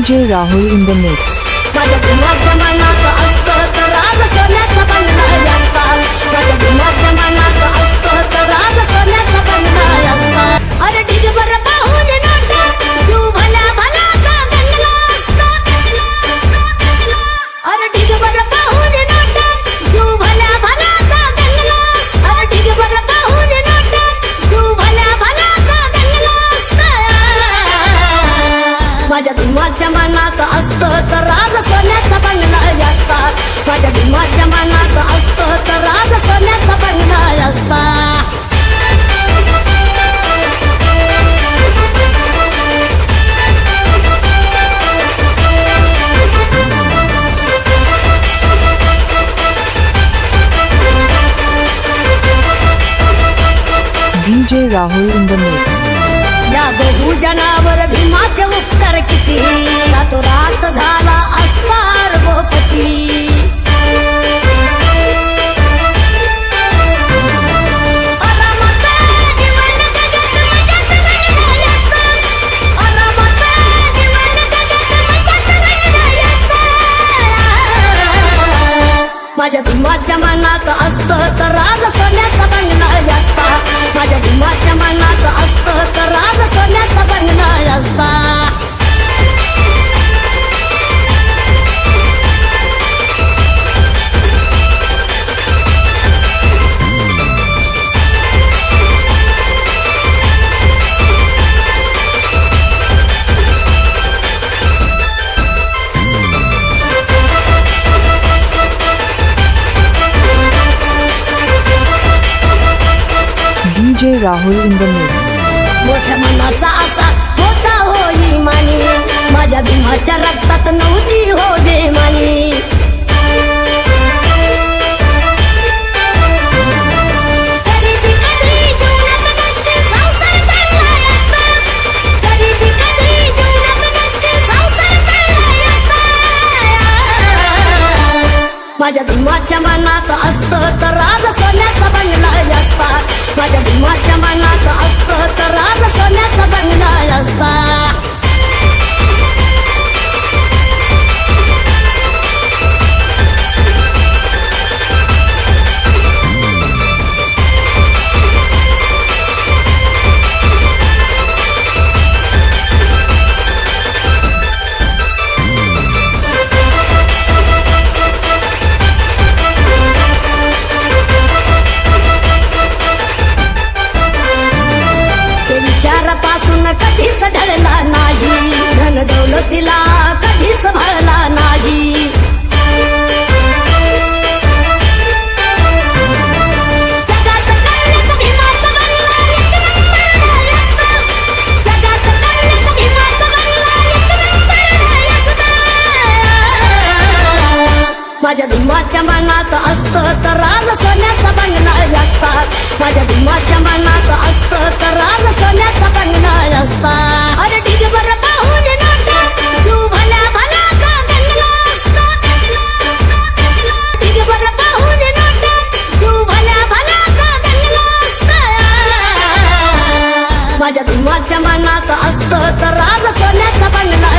DJ Rahul in the mix. माझ्या दिमागच्या मनात असतं तर राज सोन्याचा बंगला असता. माझ्या दिमागच्या मनात असतं तर राज सोन्याचा बंगला असता. अरे ढिगभर पाहून नोटा जीव भल्या भल्याचा गंगला असता. अरे ढिगभर पाहून नोटा जीव भल्या भल्याचा गंगला असता. अरे ढिगभर पाहून नोटा जीव भल्या भल्याचा गंगला असता. माझ्या दिमागच्या मनात असतं तर राज सोन्याचा बंगला असता. माझ्या दिमागच्या मनात असतं तर राज सोन्याचा बंगला असता. DJ Rahul in the mix. या बहु जनावर भीमाचे उपकार किती रातोरात झाला असणार गोपती. माझ्या भीमाच्या मनात असतं तर राज सोन्याचा बंगला असता. माझ्या भीमाच्या मनात असतं तर राज सोन्याचा बंगला असता. DJ Rahul in the mix. मोठ्या मनाचा असा होता होई मानी. माझ्या भीमाच्या रक्तात नव्हती हो बेमानी. गरिबी कधी जीवनात नसते संसार चालला असता. गरिबी कधी जीवनात नसते संसार चालला असता. माझ्या भीमाच्या मनात असतं तर राज सोन्याचा बंगला असता. माझ्या भीमाच्या मनात असतं तर राज सोन्याचा बंगला असता. विचारापासून कधीच ढळला नाही. धन दौलतीला कधीच भळला नाही. जगात कळलेच भीमाचा बंगला एक नंबर असता. जगात कळलेच भीमाचा बंगला एक नंबर असता. माझ्या भीमाच्या मनात असतं तर राज सोन्याचा बंगला असता. माझ्या भीमाच्या मनात असतं तर राज सोन्याचा बंगला असता. अरे ढिगभर पाहून नोटा जीव भल्या भल्याचा गंगला असता. ढिगभर पाहून नोटा जीव भल्या भल्याचा गंगला असता. माझ्या भीमाच्या मनात असतं तर राज सोन्याचा बंगला